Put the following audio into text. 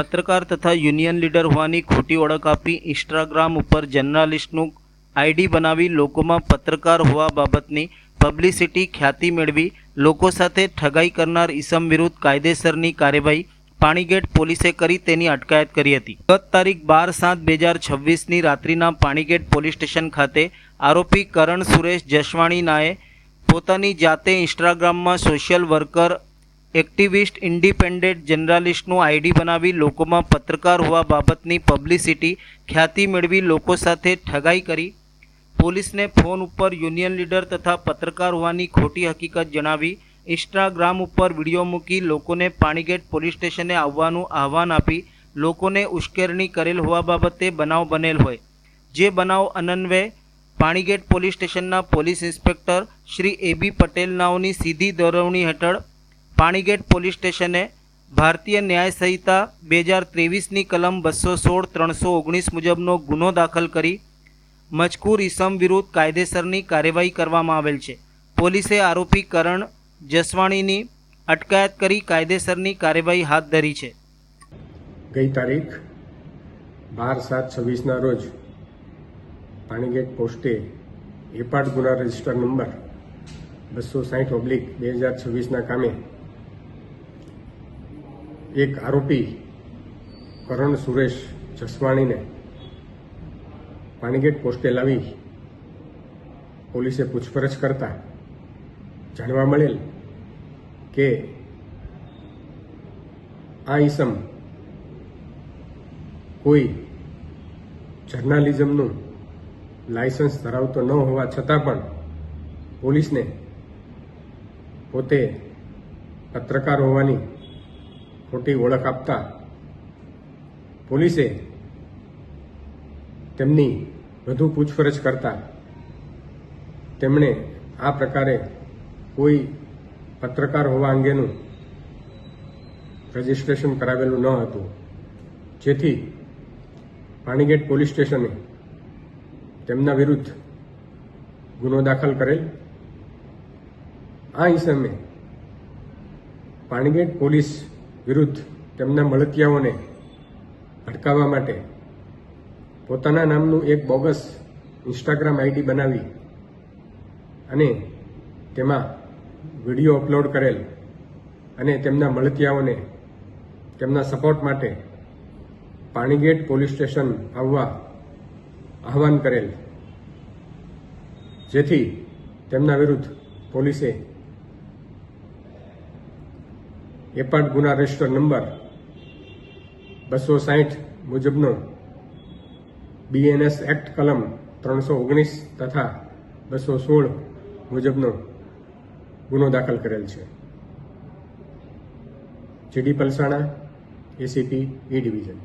પત્રકાર તથા union leader હોવાની ખોટી ઓળખ આપી ઇન્સ્ટાગ્રામ ઉપર જર્નાલિસ્ટનું આઈડી બનાવી લોકોમાં પત્રકાર હોવા બાબતની પબ્લિસિટી ખ્યાતિ મેળવી લોકો સાથે ઠગાઈ કરનાર ઈસમ વિરુદ્ધ કાયદેસરની કાર્યવાહી પાણીગેટ પોલીસે કરી તેની અટકાયત કરી હતી। ગત તારીખ 12/7/2026ની રાત્રિના પાણીગેટ પોલીસ સ્ટેશન ખાતે આરોપી કરણ સુરેશ જસવાણીનાએ પોતાની જાતે ઇન્સ્ટાગ્રામમાં સોશિયલ વર્કર એક્ટિવિસ્ટ ઇન્ડિપેન્ડન્ટ જર્નાલિસ્ટનું આઈડી બનાવી લોકોમાં પત્રકાર હોવા બાબતની પબ્લિસિટી ખ્યાતિ મેળવી લોકો સાથે ઠગાઈ કરી પોલીસને ફોન ઉપર યુનિયન લીડર તથા પત્રકાર હોવાની ખોટી હકીકત જણાવી ઇન્સ્ટાગ્રામ ઉપર વિડીયો મૂકી લોકોને પાણીગેટ પોલીસ સ્ટેશને આવવાનું આહવાન આપી લોકોને ઉશ્કેરણી કરેલ હોવા બાબતે બનાવ બનેલ હોય જે બનાવ અન્વયે પાણીગેટ પોલીસ સ્ટેશનના police inspector Shri AB Patel નાઓની સીધી દોરવણી હેઠળ પાણીગેટ પોલીસ સ્ટેશને ભારતીય ન્યાય સંહિતા 2023ની કલમ 216-319 મુજબનો ગુનો દાખલ કરી મજકૂર ઇસમ વિરુદ્ધ કાયદેસરની કાર્યવાહી કરવામાં આવેલ છે। પોલીસે આરોપી કરણ જસવાણીની અટકાયત કરી કાયદેસરની કાર્યવાહી હાથ ધરી છે। ગઈ તારીખ 12/7/26ના રોજ પાણીગેટ પોસ્ટે એપાર્ટ ગુના રજિસ્ટર નંબર 260/2026ના કામે એક આરોપી કરણ સુરેશ જસવાણીને પાણીગેટ પોસ્ટે લાવી પોલીસે પૂછપરછ કરતા જાણવા મળેલ કે આ ઈસમ કોઈ જર્નાલિઝમનું લાયસન્સ ધરાવતો ન હોવા છતાં પણ પોલીસને પોતે પત્રકાર હોવાની ખોટી ઓળખ આપતા પોલીસે તેમની વધુ પૂછપરછ કરતા તેમણે આ પ્રકારે કોઈ પત્રકાર હોવા અંગેનું રજિસ્ટ્રેશન કરાવેલું ન હતું, જેથી પાણીગેટ પોલીસ સ્ટેશને તેમના વિરુદ્ધ ગુનો દાખલ કરેલ। આ ઈસમે પાણીગેટ પોલીસ વિરુદ્ધ તેમના મળતિયાઓને ભડકાવવા માટે પોતાના નામનું એક બોગસ ઇન્સ્ટાગ્રામ આઈડી બનાવી અને તેમાં વિડીયો અપલોડ કરેલ અને તેમના મળતિયાઓને તેમના સપોર્ટ માટે પાણીગેટ પોલીસ સ્ટેશન આવવા આહવાન કરેલ, જેથી તેમના વિરુદ્ધ પોલીસે એપાર્ટ ગુના રજિસ્ટર નંબર 260 મુજબનો BNS એક્ટ કલમ 319 તથા 216 મુજબનો ગુનો દાખલ કરેલ છે। GD Palsana ACP E division.